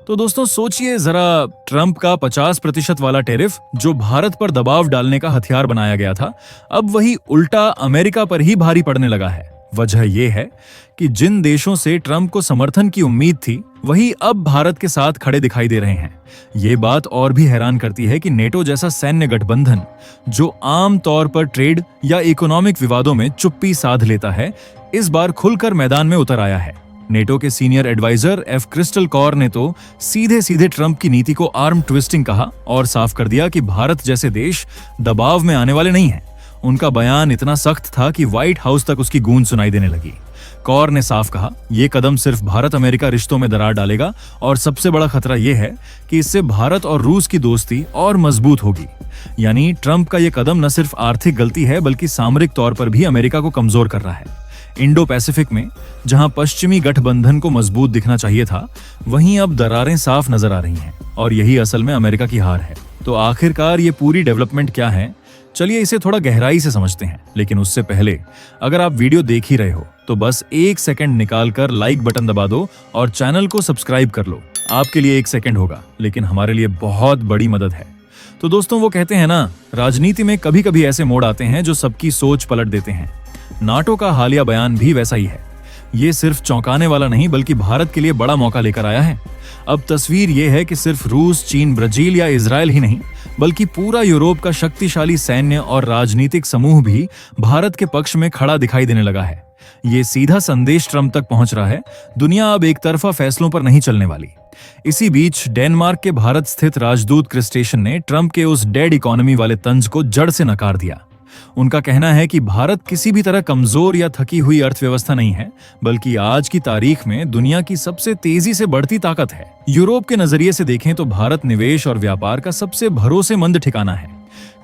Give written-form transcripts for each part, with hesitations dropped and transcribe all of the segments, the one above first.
तो दोस्तों सोचिए जरा, ट्रंप का 50% वाला टैरिफ जो भारत पर दबाव डालने का हथियार बनाया गया था, अब वही उल्टा अमेरिका पर ही भारी पड़ने लगा है। वजह यह है कि जिन देशों से ट्रंप को समर्थन की उम्मीद थी, वही अब भारत के साथ खड़े दिखाई दे रहे हैं। ये बात और भी हैरान करती है कि नेटो जैसा सैन्य गठबंधन, जो आम तौर पर ट्रेड या इकोनॉमिक विवादों में चुप्पी साध लेता है, इस बार खुलकर मैदान में उतर आया है। नेटो के senior advisor F Crystal Kaur ने तो सीधे सीधे ट्रंप की नीति को आर्म ट्विस्टिंग कहा और साफ कर दिया कि भारत जैसे देश दबाव में आने वाले नहीं हैं। उनका बयान इतना सख्त था कि व्हाइट हाउस तक उसकी गूंज सुनाई देने लगी। कौर ने साफ कहा, यह कदम सिर्फ भारत अमेरिका रिश्तों में दरार डालेगा और सबसे बड़ा खतरा यह है कि इससे भारत और रूस की दोस्ती और मजबूत होगी। यानी ट्रंप का यह कदम न सिर्फ आर्थिक गलती है, बल्कि सामरिक तौर पर भी अमेरिका को कमजोर कर रहा है। इंडो पैसिफिक में जहां पश्चिमी गठबंधन को मजबूत दिखना चाहिए था, वहीं अब दरारें साफ नजर आ रही हैं और यही असल में अमेरिका की हार है। तो आखिरकार ये पूरी डेवलपमेंट क्या है, चलिए इसे थोड़ा गहराई से समझते हैं। लेकिन उससे पहले अगर आप वीडियो देख ही रहे हो तो बस 1 सेकंड निकालकर लाइक बटन दबा दो और चैनल को सब्सक्राइब कर लो। आपके लिए 1 सेकंड होगा, लेकिन हमारे लिए बहुत बड़ी मदद है। तो दोस्तों, वो कहते हैं ना, राजनीति में कभी कभी ऐसे मोड़ आते हैं जो सबकी सोच पलट देते हैं। नाटो का हालिया बयान भी वैसा ही है। ये सिर्फ चौंकाने वाला नहीं, बल्कि भारत के लिए बड़ा मौका लेकर आया है। अब तस्वीर ये है कि सिर्फ रूस, चीन, ब्राजील या इजराइल ही नहीं, बल्कि पूरा यूरोप का शक्तिशाली सैन्य और राजनीतिक समूह भी भारत के पक्ष में खड़ा दिखाई देने लगा है। ये सीधा संदेश ट्रंप तक पहुंच रहा है, दुनिया अब एक तरफा फैसलों पर नहीं चलने वाली। इसी बीच डेनमार्क के भारत स्थित राजदूत क्रिस्टेशन ने ट्रंप के उस डेड इकोनॉमी वाले तंज को जड़ से नकार दिया। उनका कहना है कि भारत किसी भी तरह कमजोर या थकी हुई अर्थव्यवस्था नहीं है, बल्कि आज की तारीख में दुनिया की सबसे तेजी से बढ़ती ताकत है। यूरोप के नजरिए से देखें तो भारत निवेश और व्यापार का सबसे भरोसेमंद ठिकाना है।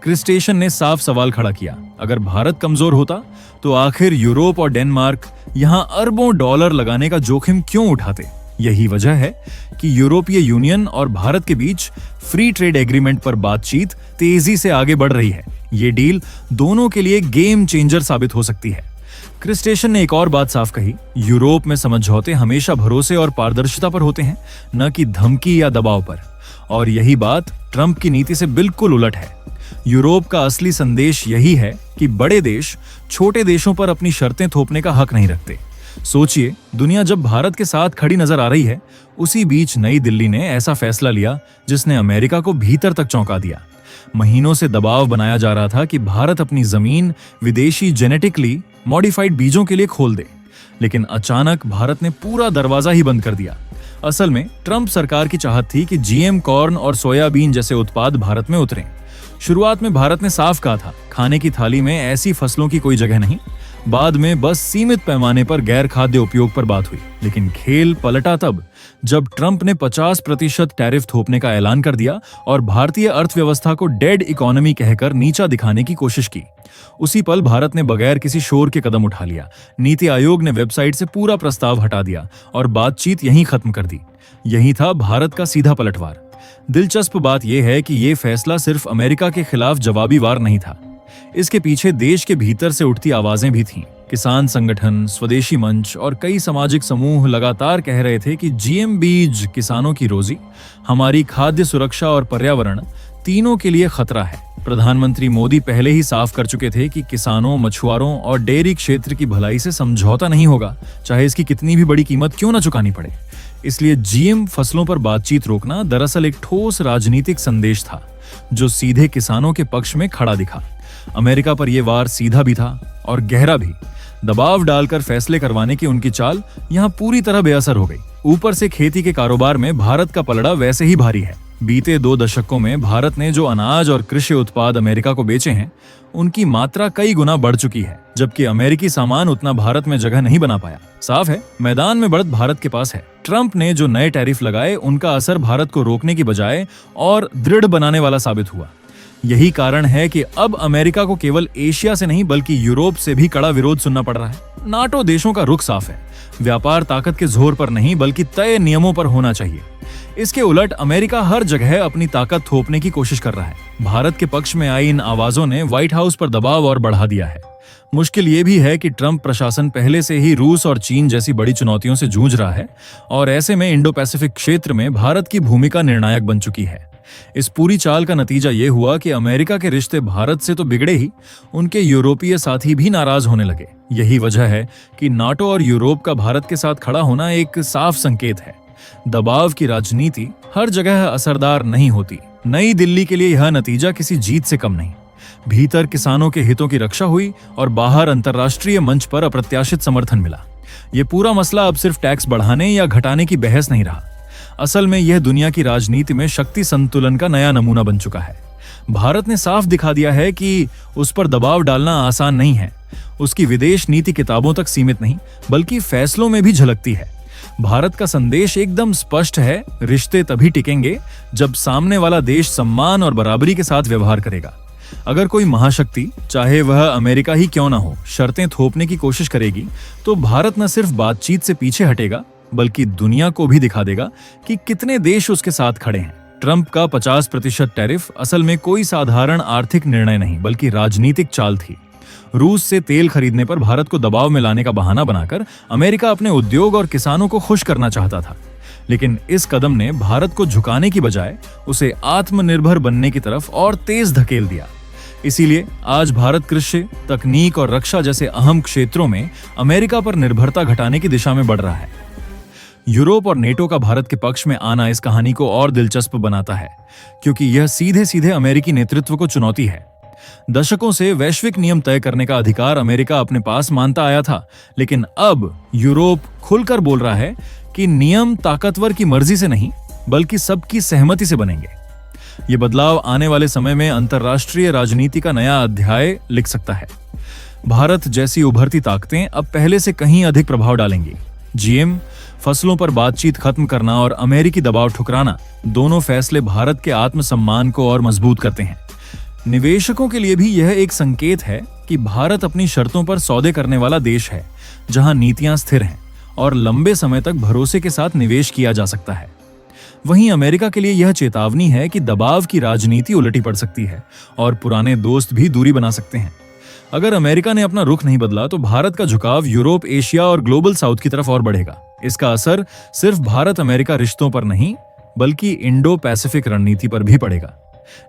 क्रिस्टेशन ने साफ सवाल खड़ा किया, अगर भारत कमजोर होता तो आखिर यूरोप और डेनमार्क यहां अरबों डॉलर लगाने का जोखिम क्यों उठाते? यही वजह है कि यूरोपीय यूनियन और भारत के बीच फ्री ट्रेड एग्रीमेंट पर बातचीत तेजी से आगे बढ़ रही है। ये डील दोनों के लिए गेम चेंजर साबित हो सकती है। क्रिस्टेशन ने एक और बात साफ कही, यूरोप में समझौते हमेशा भरोसे और पारदर्शिता पर होते हैं, न कि धमकी या दबाव पर। और यही बात ट्रंप की नीति से बिल्कुल उलट है। यूरोप का असली संदेश यही है कि बड़े देश छोटे देशों पर अपनी शर्तें थोपने का हक नहीं रखते। सोचिए, दुनिया जब भारत के साथ खड़ी नजर आ रही है, उसी बीच नई दिल्ली ने ऐसा फैसला लिया जिसने अमेरिका को भीतर तक चौंका दिया। महीनों से दबाव बनाया जा रहा था कि भारत अपनी जमीन विदेशी जेनेटिकली मॉडिफाइड बीजों के लिए खोल दे, लेकिन अचानक भारत ने पूरा दरवाजा ही बंद कर दिया। असल में ट्रंप सरकार की चाहत थी कि जीएम कॉर्न और सोयाबीन जैसे उत्पाद भारत में उतरें। शुरुआत में भारत ने साफ कहा था, खाने की थाली में ऐसी फसलों की कोई जगह नहीं। बाद में बस सीमित पैमाने पर गैर खाद्य उपयोग पर बात हुई। लेकिन खेल पलटा तब जब ट्रंप ने 50% टैरिफ थोपने का ऐलान कर दिया और भारतीय अर्थव्यवस्था को डेड इकोनॉमी कहकर नीचा दिखाने की कोशिश की। उसी पल भारत ने बगैर किसी शोर के कदम उठा लिया। नीति आयोग ने वेबसाइट से पूरा प्रस्ताव हटा दिया और बातचीत यहीं खत्म कर दी। यही था भारत का सीधा पलटवार। दिलचस्प बात यह है कि यह फैसला सिर्फ अमेरिका के खिलाफ जवाबी वार नहीं था। इसके पीछे देश के भीतर से उठती आवाजें भी थीं। किसान संगठन, स्वदेशी मंच और कई सामाजिक समूह लगातार कह रहे थे कि जीएम बीज किसानों की रोजी, हमारी खाद्य सुरक्षा और पर्यावरण तीनों के लिए खतरा है। प्रधानमंत्री मोदी पहले ही साफ कर चुके थे कि किसानों, मछुआरों और डेयरी क्षेत्र की भलाई से समझौता नहीं होगा, चाहे इसकी कितनी भी बड़ी कीमत क्यों न चुकानी पड़े। इसलिए जीएम फसलों पर बातचीत रोकना दरअसल एक ठोस राजनीतिक संदेश था, जो सीधे किसानों के पक्ष में खड़ा दिखा। अमेरिका पर यह वार सीधा भी था और गहरा भी। दबाव डालकर फैसले करवाने की उनकी चाल यहां पूरी तरह बेअसर हो गई। ऊपर से खेती के कारोबार में भारत का पलड़ा वैसे ही भारी है। बीते 2 दशकों में भारत ने जो अनाज और कृषि उत्पाद अमेरिका को बेचे हैं, उनकी मात्रा कई गुना बढ़ चुकी है, जबकि अमेरिकी सामान उतना भारत में जगह नहीं बना पाया। साफ है, मैदान में बढ़त भारत के पास है। ट्रंप ने जो नए टैरिफ लगाए, उनका असर भारत को रोकने की बजाय और दृढ़ बनाने वाला साबित हुआ। यही कारण है कि अब अमेरिका को केवल एशिया से नहीं, बल्कि यूरोप से भी कड़ा विरोध सुनना पड़ रहा है। नाटो देशों का रुख साफ है, व्यापार ताकत के जोर पर नहीं, बल्कि तय नियमों पर होना चाहिए। इसके उलट अमेरिका हर जगह अपनी ताकत थोपने की कोशिश कर रहा है। भारत के पक्ष में आई इन आवाजों ने व्हाइट हाउस पर दबाव और बढ़ा दिया है। मुश्किल ये भी है कि ट्रंप प्रशासन पहले से ही रूस और चीन जैसी बड़ी चुनौतियों से जूझ रहा है और ऐसे में इंडो पैसिफिक क्षेत्र में भारत की भूमिका निर्णायक बन चुकी है। इस पूरी चाल का नतीजा ये हुआ कि अमेरिका के रिश्ते भारत से तो बिगड़े ही, उनके यूरोपीय साथी भी नाराज होने लगे। यही वजह है कि नाटो और यूरोप का भारत के साथ खड़ा होना एक साफ संकेत है। दबाव की राजनीति हर जगह असरदार नहीं होती। नई दिल्ली के लिए यह नतीजा किसी जीत से कम नहीं। भीतर किसानों के हितों की रक्षा हुई और बाहर अंतर्राष्ट्रीय मंच पर अप्रत्याशित समर्थन मिला। यह पूरा मसला अब सिर्फ टैक्स बढ़ाने या घटाने की बहस नहीं रहा। असल में यह दुनिया की राजनीति में शक्ति संतुलन का नया नमूना बन चुका है। भारत ने साफ दिखा दिया है कि उस पर दबाव डालना आसान नहीं है। उसकी विदेश नीति किताबों तक सीमित नहीं, बल्कि फैसलों में भी झलकती है। भारत का संदेश एकदम स्पष्ट है, रिश्ते तभी टिकेंगे जब सामने वाला देश सम्मान और बराबरी के साथ व्यवहार करेगा। अगर कोई महाशक्ति, चाहे वह अमेरिका ही क्यों ना हो, शर्तें थोपने की कोशिश करेगी, तो भारत न सिर्फ बातचीत से पीछे हटेगा, बल्कि दुनिया को भी दिखा देगा कि कितने देश उसके साथ खड़े हैं। ट्रंप का 50% टैरिफ असल में कोई साधारण आर्थिक निर्णय नहीं, बल्कि राजनीतिक चाल थी। रूस से तेल खरीदने पर भारत को दबाव में लाने का बहाना बनाकर अमेरिका अपने उद्योग और किसानों को खुश करना चाहता था। लेकिन इस कदम ने भारत को झुकाने की बजाय उसे आत्मनिर्भर बनने की तरफ और तेज धकेल दिया। इसीलिए आज भारत कृषि, तकनीक और रक्षा जैसे अहम क्षेत्रों में अमेरिका पर निर्भरता घटाने की दिशा में बढ़ रहा है। यूरोप और नेटो का भारत के पक्ष में आना इस कहानी को और दिलचस्प बनाता है, क्योंकि यह सीधे सीधे अमेरिकी नेतृत्व को चुनौती है। दशकों से वैश्विक नियम तय करने का अधिकार अमेरिका अपने पास मानता आया था, लेकिन अब यूरोप खुलकर बोल रहा है कि नियम ताकतवर की मर्जी से नहीं, बल्कि सबकी सहमति से बनेंगे। ये बदलाव आने वाले समय में अंतर्राष्ट्रीय राजनीति का नया अध्याय लिख सकता है। भारत जैसी उभरती ताकतें अब पहले से कहीं अधिक प्रभाव डालेंगी। जीएम, फसलों पर बातचीत खत्म करना और अमेरिकी दबाव ठुकराना, दोनों फैसले भारत के आत्मसम्मान को और मजबूत करते हैं। निवेशकों के लिए भी यह एक संकेत है कि भारत अपनी शर्तों पर सौदे करने वाला देश है, जहां नीतियां स्थिर हैं और लंबे समय तक भरोसे के साथ निवेश किया जा सकता है। वहीं अमेरिका के लिए यह चेतावनी है कि दबाव की राजनीति उलटी पड़ सकती है और पुराने दोस्त भी दूरी बना सकते हैं। अगर अमेरिका ने अपना रुख नहीं बदला तो भारत का झुकाव यूरोप, एशिया और ग्लोबल साउथ की तरफ और बढ़ेगा। इसका असर सिर्फ भारत अमेरिका रिश्तों पर नहीं, बल्कि इंडो पैसिफिक रणनीति पर भी पड़ेगा।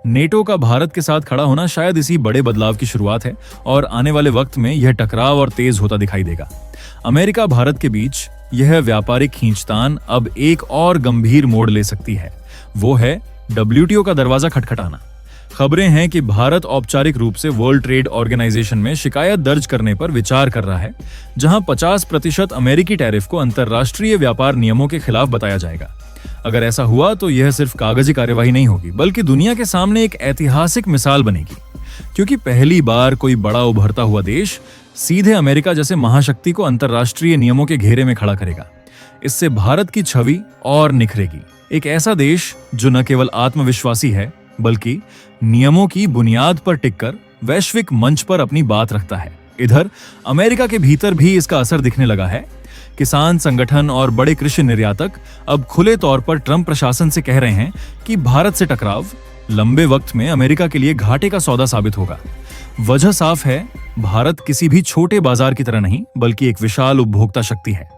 नेटो का भारत के साथ खड़ा होना शायद इसी बड़े बदलाव की शुरुआत है और आने वाले वक्त में यह टकराव और तेज होता दिखाई देगा। अमेरिका भारत के बीच यह व्यापारिक खींचतान अब एक और गंभीर मोड़ ले सकती है। वो है WTO का दरवाजा खटखटाना। खबरें हैं कि भारत औपचारिक रूप से वर्ल्ड ट्रेड ऑर्गेनाइजेशन में शिकायत दर्ज करने पर विचार कर रहा है, जहां 50% अमेरिकी टैरिफ को अंतर्राष्ट्रीय व्यापार नियमों के खिलाफ बताया जाएगा। अगर ऐसा हुआ तो यह सिर्फ कागजी कार्यवाही नहीं होगी, बल्कि दुनिया के सामने एक ऐतिहासिक मिसाल बनेगी, क्योंकि पहली बार कोई बड़ा उभरता हुआ देश सीधे अमेरिका जैसे महाशक्ति को अंतर्राष्ट्रीय नियमों के घेरे में खड़ा करेगा। इससे भारत की छवि और निखरेगी। एक ऐसा देश जो न केवल आत्मविश्वासी है, बल्कि नियमों की बुनियाद पर टिककर वैश्विक मंच पर अपनी बात रखता है। इधर अमेरिका के भीतर भी इसका असर दिखने लगा है। किसान संगठन और बड़े कृषि निर्यातक अब खुले तौर पर ट्रंप प्रशासन से कह रहे हैं कि भारत से टकराव लंबे वक्त में अमेरिका के लिए घाटे का सौदा साबित होगा। वजह साफ है, भारत किसी भी छोटे बाजार की तरह नहीं, बल्कि एक विशाल उपभोक्ता शक्ति है।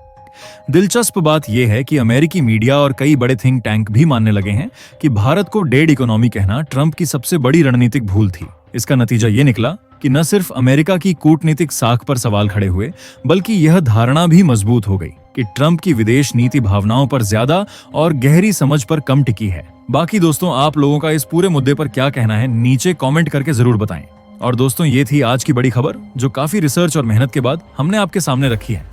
दिलचस्प बात यह है कि अमेरिकी मीडिया और कई बड़े थिंक टैंक भी मानने लगे हैं कि भारत को डेड इकोनॉमी कहना ट्रंप की सबसे बड़ी रणनीतिक भूल थी। इसका नतीजा ये निकला कि न सिर्फ अमेरिका की कूटनीतिक साख पर सवाल खड़े हुए, बल्कि यह धारणा भी मजबूत हो गई कि ट्रंप की विदेश नीति भावनाओं पर ज्यादा और गहरी समझ पर कम टिकी है। बाकी दोस्तों, आप लोगों का इस पूरे मुद्दे पर क्या कहना है, नीचे कमेंट करके जरूर बताएं। और दोस्तों, ये थी आज की बड़ी खबर, जो काफी रिसर्च और मेहनत के बाद हमने आपके सामने रखी है।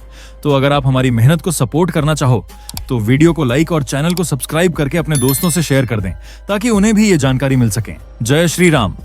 तो अगर आप हमारी मेहनत को सपोर्ट करना चाहो तो वीडियो को लाइक और चैनल को सब्सक्राइब करके अपने दोस्तों से शेयर कर दें, ताकि उन्हें भी ये जानकारी मिल सके। जय श्री राम।